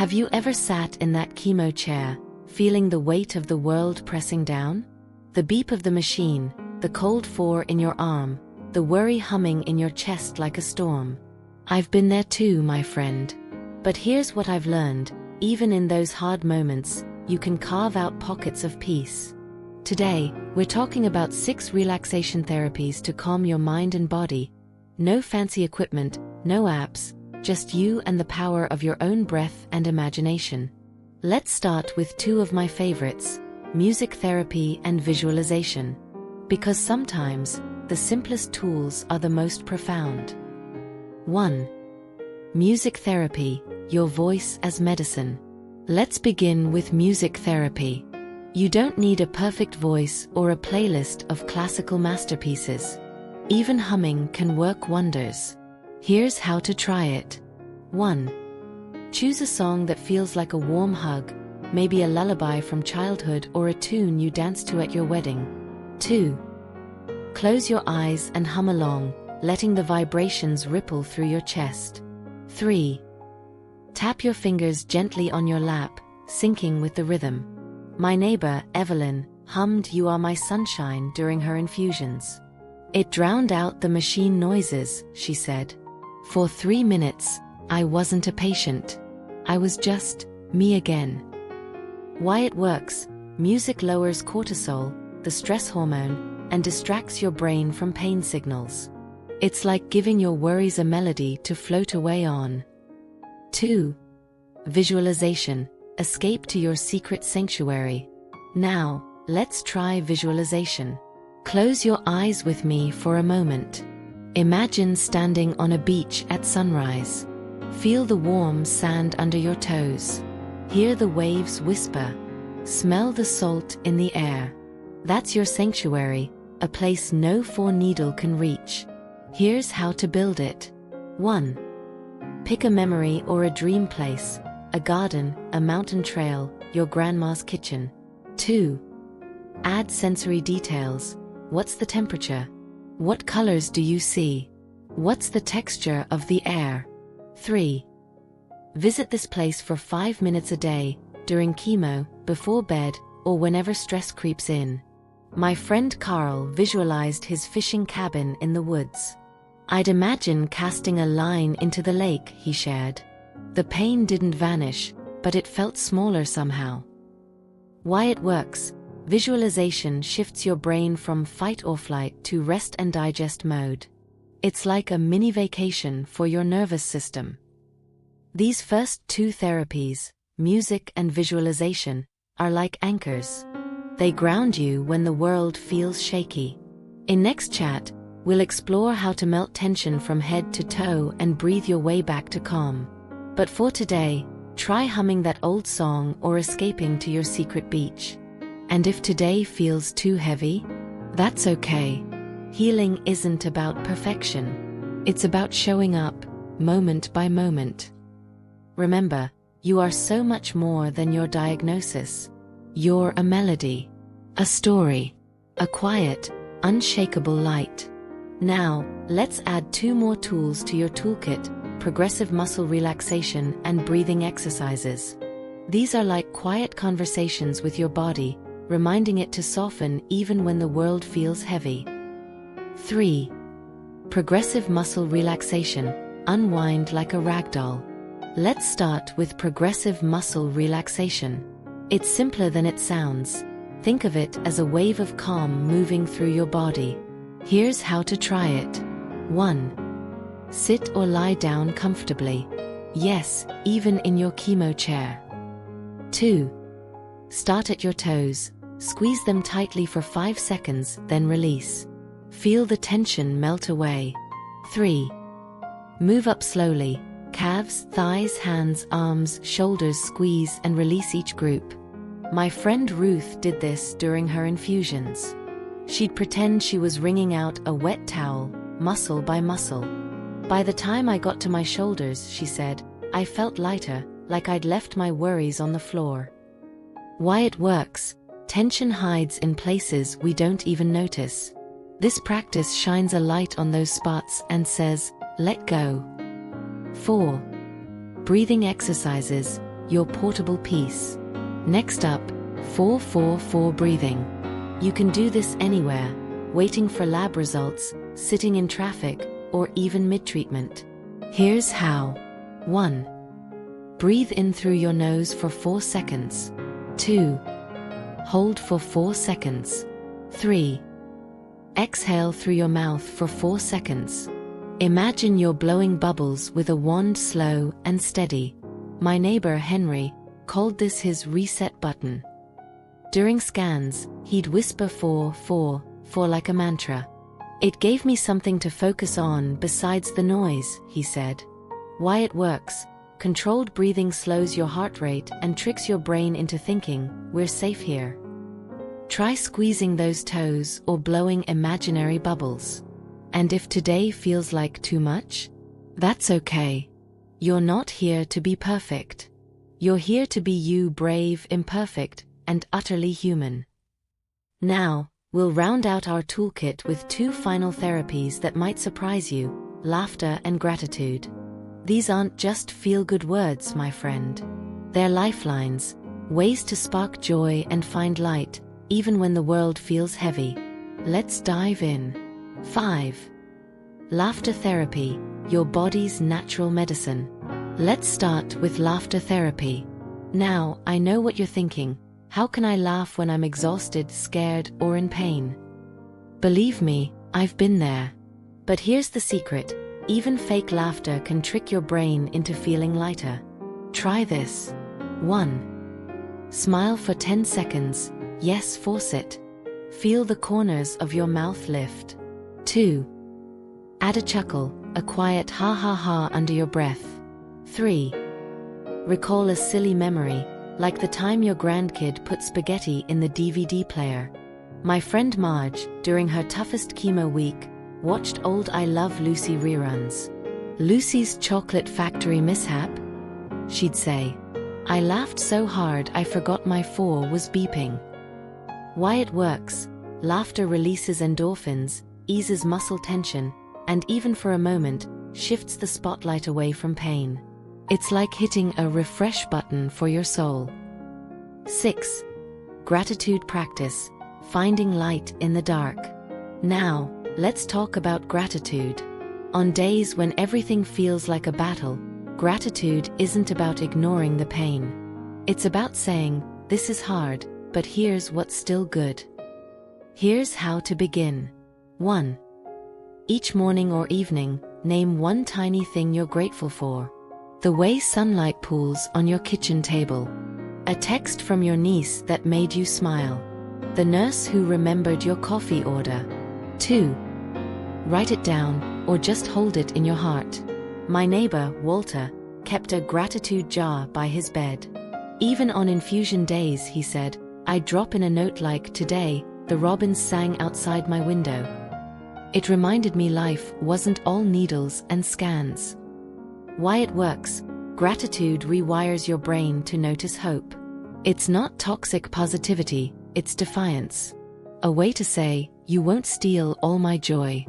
Have you ever sat in that chemo chair, feeling the weight of the world pressing down? The beep of the machine, the cold four in your arm, the worry humming in your chest like a storm. I've been there too, my friend. But here's what I've learned: even in those hard moments, you can carve out pockets of peace. Today, we're talking about 6 relaxation therapies to calm your mind and body. No fancy equipment, no apps, just you and the power of your own breath and imagination. Let's start with 2 of my favorites: music therapy and visualization. Because sometimes, the simplest tools are the most profound. 1. Music therapy, your voice as medicine. Let's begin with music therapy. You don't need a perfect voice or a playlist of classical masterpieces. Even humming can work wonders. Here's how to try it. 1. Choose a song that feels like a warm hug, maybe a lullaby from childhood or a tune you danced to at your wedding. 2. Close your eyes and hum along, letting the vibrations ripple through your chest. 3. Tap your fingers gently on your lap, syncing with the rhythm. My neighbor, Evelyn, hummed "You Are My Sunshine" during her infusions. It drowned out the machine noises, she said. For 3 minutes, I wasn't a patient. I was just me again. Why it works: music lowers cortisol, the stress hormone, and distracts your brain from pain signals. It's like giving your worries a melody to float away on. 2. Visualization. Escape to your secret sanctuary. Now, let's try visualization. Close your eyes with me for a moment. Imagine standing on a beach at sunrise. Feel the warm sand under your toes. Hear the waves whisper. Smell the salt in the air. That's your sanctuary, a place no needle can reach. Here's how to build it. 1. Pick a memory or a dream place: a garden, a mountain trail, your grandma's kitchen. 2. Add sensory details. What's the temperature? What colors do you see? What's the texture of the air? 3. Visit this place for 5 minutes a day, during chemo, before bed, or whenever stress creeps in. My friend Carl visualized his fishing cabin in the woods. I'd imagine casting a line into the lake, he shared. The pain didn't vanish, but it felt smaller somehow. Why it works: visualization shifts your brain from fight or flight to rest and digest mode. It's like a mini vacation for your nervous system. These first 2 therapies, music and visualization, are like anchors. They ground you when the world feels shaky. In next chat, we'll explore how to melt tension from head to toe and breathe your way back to calm. But for today, try humming that old song or escaping to your secret beach. And if today feels too heavy, that's okay. Healing isn't about perfection. It's about showing up, moment by moment. Remember, you are so much more than your diagnosis. You're a melody, a story, a quiet, unshakable light. Now, let's add 2 more tools to your toolkit: progressive muscle relaxation and breathing exercises. These are like quiet conversations with your body, reminding it to soften even when the world feels heavy. 3. Progressive muscle relaxation. Unwind like a ragdoll. Let's start with progressive muscle relaxation. It's simpler than it sounds. Think of it as a wave of calm moving through your body. Here's how to try it. 1. Sit or lie down comfortably. Yes, even in your chemo chair. 2. Start at your toes. Squeeze them tightly for 5 seconds, then release. Feel the tension melt away. 3. Move up slowly. Calves, thighs, hands, arms, shoulders, squeeze and release each group. My friend Ruth did this during her infusions. She'd pretend she was wringing out a wet towel, muscle by muscle. By the time I got to my shoulders, she said, I felt lighter, like I'd left my worries on the floor. Why it works: tension hides in places we don't even notice. This practice shines a light on those spots and says, let go. 4. Breathing exercises. your portable peace. Next up, 4-4-4 breathing. You can do this anywhere, waiting for lab results, sitting in traffic, or even mid-treatment. Here's how. 1. Breathe in through your nose for 4 seconds. 2. Hold for 4 seconds. 3. Exhale through your mouth for 4 seconds. Imagine you're blowing bubbles with a wand, slow and steady. My neighbor Henry called this his reset button. During scans, he'd whisper 4-4-4 like a mantra. It gave me something to focus on besides the noise, he said. Why it works. Controlled breathing slows your heart rate and tricks your brain into thinking, we're safe here. Try squeezing those toes or blowing imaginary bubbles. And if today feels like too much, that's okay. You're not here to be perfect. You're here to be you, brave, imperfect, and utterly human. Now, we'll round out our toolkit with 2 final therapies that might surprise you: laughter and gratitude. These aren't just feel-good words, my friend. They're lifelines, ways to spark joy and find light, even when the world feels heavy. Let's dive in. 5. Laughter therapy, your body's natural medicine. Let's start with laughter therapy. Now, I know what you're thinking. How can I laugh when I'm exhausted, scared, or in pain? Believe me, I've been there. But here's the secret. Even fake laughter can trick your brain into feeling lighter. Try this. 1. Smile for 10 seconds. Yes, force it. Feel the corners of your mouth lift. 2. Add a chuckle, a quiet ha ha ha under your breath. 3. Recall a silly memory, like the time your grandkid put spaghetti in the DVD player. My friend Marge, during her toughest chemo week, watched old I Love Lucy reruns. Lucy's chocolate factory mishap? She'd say, I laughed so hard I forgot my 4 was beeping. Why it works. Laughter releases endorphins, eases muscle tension, and even for a moment, shifts the spotlight away from pain. It's like hitting a refresh button for your soul. 6. Gratitude practice, finding light in the dark. Now, let's talk about gratitude. On days when everything feels like a battle, gratitude isn't about ignoring the pain. It's about saying, this is hard, but here's what's still good. Here's how to begin. 1. Each morning or evening, name one tiny thing you're grateful for. The way sunlight pools on your kitchen table. A text from your niece that made you smile. The nurse who remembered your coffee order. 2. Write it down, or just hold it in your heart. My neighbor, Walter, kept a gratitude jar by his bed. Even on infusion days, he said, I'd drop in a note like, today, the robins sang outside my window. It reminded me life wasn't all needles and scans. Why it works. Gratitude rewires your brain to notice hope. It's not toxic positivity, it's defiance. A way to say, you won't steal all my joy.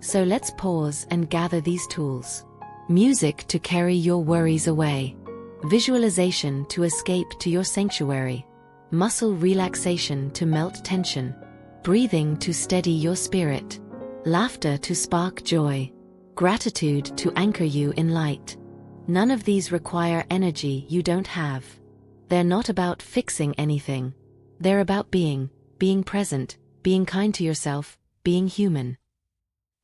So let's pause and gather these tools. Music to carry your worries away. Visualization to escape to your sanctuary. Muscle relaxation to melt tension. Breathing to steady your spirit. Laughter to spark joy. Gratitude to anchor you in light. None of these require energy you don't have. They're not about fixing anything. They're about being present, being kind to yourself, being human.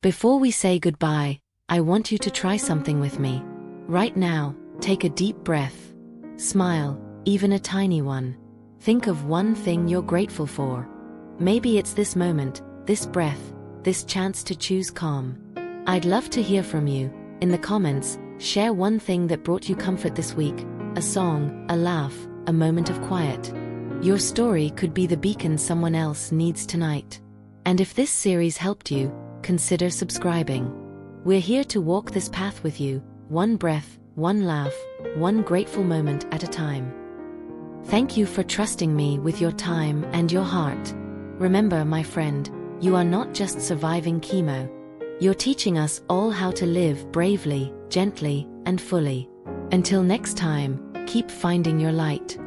Before we say goodbye, I want you to try something with me. Right now, take a deep breath. Smile, even a tiny one. Think of one thing you're grateful for. Maybe it's this moment, this breath, this chance to choose calm. I'd love to hear from you. In the comments, share one thing that brought you comfort this week. A song, a laugh, a moment of quiet. Your story could be the beacon someone else needs tonight. And if this series helped you, consider subscribing. We're here to walk this path with you, one breath, one laugh, one grateful moment at a time. Thank you for trusting me with your time and your heart. Remember, my friend, you are not just surviving chemo. You're teaching us all how to live bravely, gently, and fully. Until next time, keep finding your light.